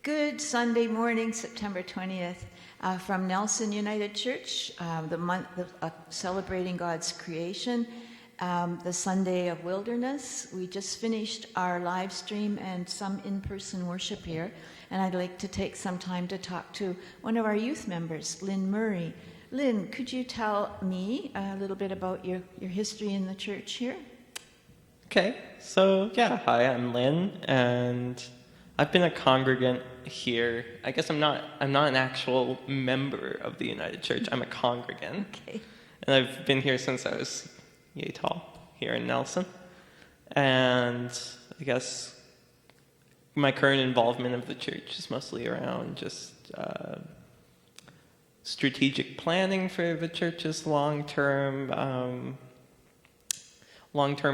Good Sunday morning, September 20th, from Nelson United Church, the month of celebrating God's creation, the Sunday of Wilderness. We just finished our live stream and some in-person worship here, and I'd like to take some time to talk to one of our youth members, Linn Murray. Linn, could you tell me a little bit about your history in the church here? Okay, so hi, I'm Linn, and I've been a congregant here. I guess I'm not an actual member of the United Church. I'm a congregant. Okay. And I've been here since I was yay tall here in Nelson. And I guess my current involvement of the church is mostly around just strategic planning for the church's long-term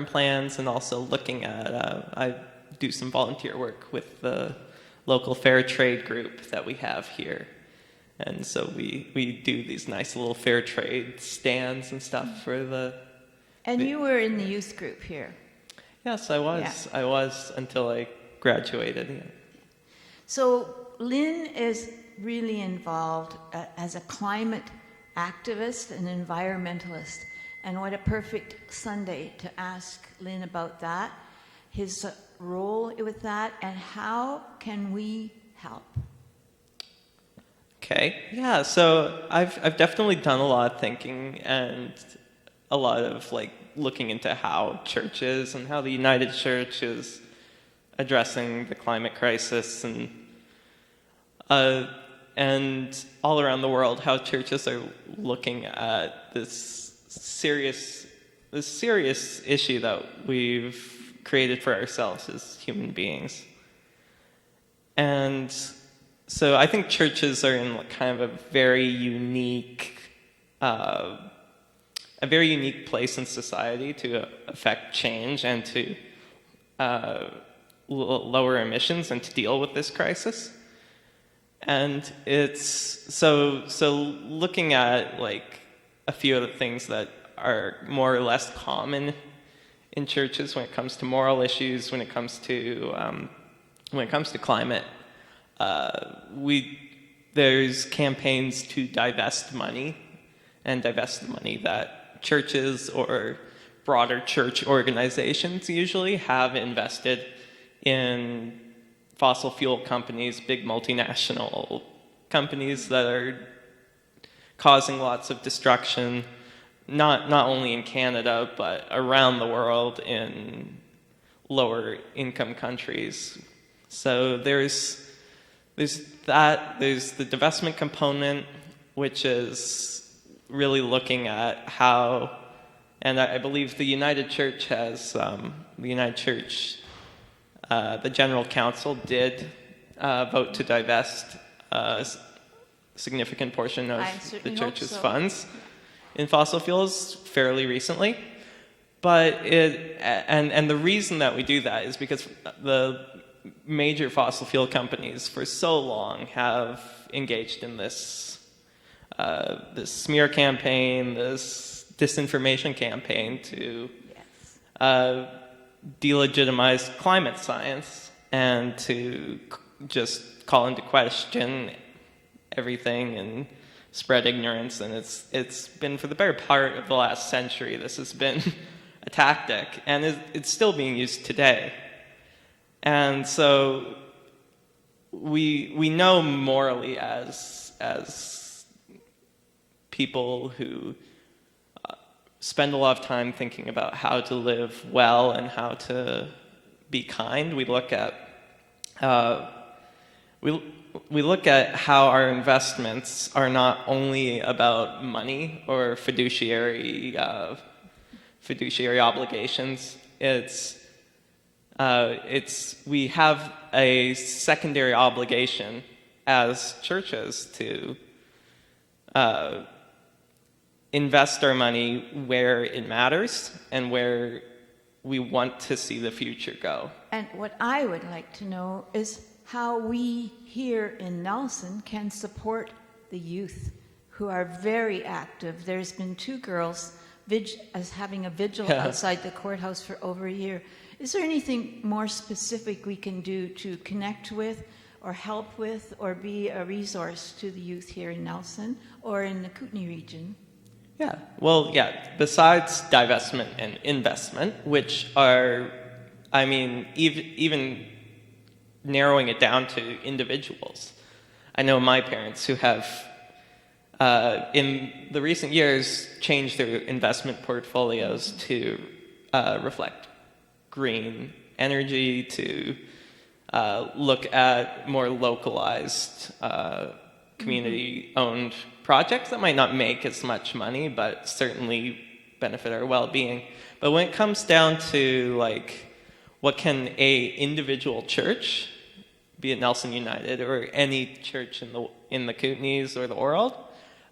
plans, and also looking at I do some volunteer work with the local fair trade group that we have here. And so we do these nice little fair trade stands and stuff for the... And you were in the youth group here. Yes, I was. Yeah. I was until I graduated. Yeah. So Linn is really involved as a climate activist and environmentalist. And what a perfect Sunday to ask Linn about that, his role with that, and how can we help? Okay, yeah, so I've definitely done a lot of thinking and a lot of looking into how churches and how the United Church is addressing the climate crisis, and all around the world how churches are looking at this serious issue that we've created for ourselves as human beings. And so I think churches are in kind of a very unique place in society to affect change and to lower emissions and to deal with this crisis. And it's so looking at a few of the things that are more or less common in churches when it comes to moral issues, when it comes to climate. There's campaigns to divest money that churches or broader church organizations usually have invested in fossil fuel companies, big multinational companies that are causing lots of destruction, not only in Canada, but around the world in lower income countries. So there's the divestment component, which is really looking at how, and I believe the United Church has, the General Council did vote to divest a significant portion of the church's funds in fossil fuels fairly recently. But the reason that we do that is because the major fossil fuel companies for so long have engaged in this smear campaign, this disinformation campaign to delegitimize climate science and to just call into question everything and spread ignorance. And it's been, for the better part of the last century, this has been a tactic, and it's still being used today. And so we know morally as people who spend a lot of time thinking about how to live well and how to be kind. We look at how our investments are not only about money or fiduciary obligations. We have a secondary obligation as churches to invest our money where it matters and where we want to see the future go. And what I would like to know is how we here in Nelson can support the youth who are very active. There's been 2 girls having a vigil outside the courthouse for over a year. Is there anything more specific we can do to connect with or help with or be a resource to the youth here in Nelson or in the Kootenay region? Yeah, well, yeah, besides divestment and investment, which are, I mean, even narrowing it down to individuals. I know my parents who have, in the recent years, changed their investment portfolios to reflect green energy, to look at more localized community-owned projects that might not make as much money, but certainly benefit our well-being. But when it comes down to like, what can a individual church, be it Nelson United or any church in the Kootenays or the world,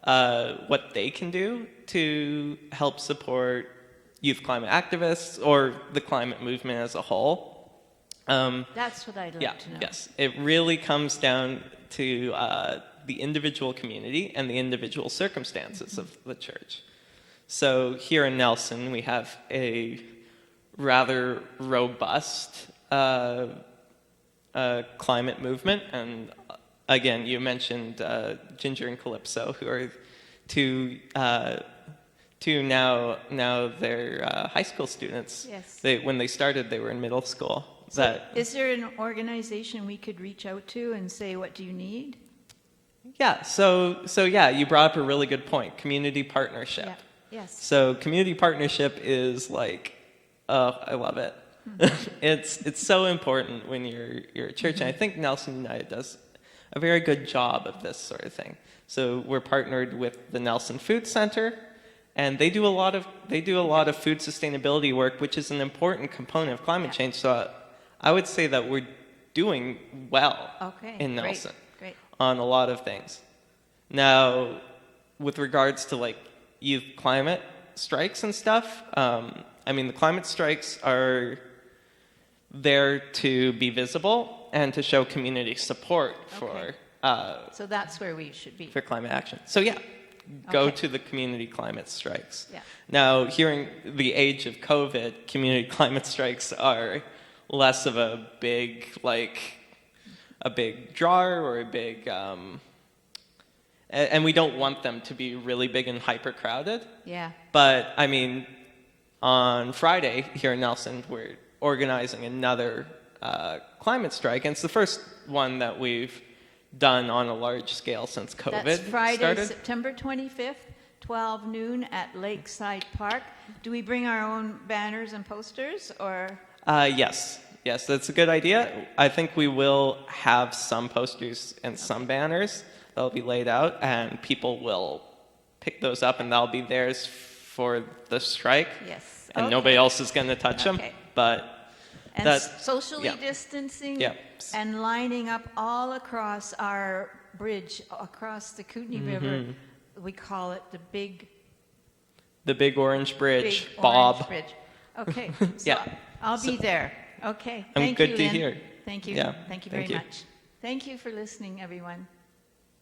what they can do to help support youth climate activists or the climate movement as a whole. That's what I'd like to know. Yes, it really comes down to the individual community and the individual circumstances of the church. So here in Nelson, we have a rather robust climate movement, and again, you mentioned Ginger and Calypso, who are two now they're high school students. Yes. When they started, they were in middle school. So is there an organization we could reach out to and say, what do you need? Yeah, so yeah, you brought up a really good point, community partnership. Yeah. Yes. So community partnership is like, I love it. It's so important when you're a church, and I think Nelson United does a very good job of this sort of thing. So we're partnered with the Nelson Food Center, and they do a lot of food sustainability work, which is an important component of climate change. So I would say that we're doing well in Nelson on a lot of things. Now, with regards to like youth climate strikes and stuff, I mean, the climate strikes are there to be visible and to show community support for so that's where we should be. For climate action. So yeah, go to the community climate strikes. Yeah. Now, hearing the age of COVID, community climate strikes are less of a big draw or a big, and we don't want them to be really big and hyper crowded. Yeah. But I mean, on Friday here in Nelson, we're organizing another climate strike, and it's the first one that we've done on a large scale since COVID That's Friday, started. September 25th, 12 noon at Lakeside Park. Do we bring our own banners and posters, or? Yes, that's a good idea. I think we will have some posters and some banners that'll be laid out, and people will pick those up, and that'll be theirs for the strike. Yes. And nobody else is going to touch them. But and that's socially distancing and lining up all across our bridge, across the Kootenay River. We call it the Big Orange Bridge, Big Bob. Orange Bridge. Okay, so I'll be there. Okay, I'm thank good you, to Lynn. hear. Thank you. Yeah, Thank you very much. Thank you for listening, everyone.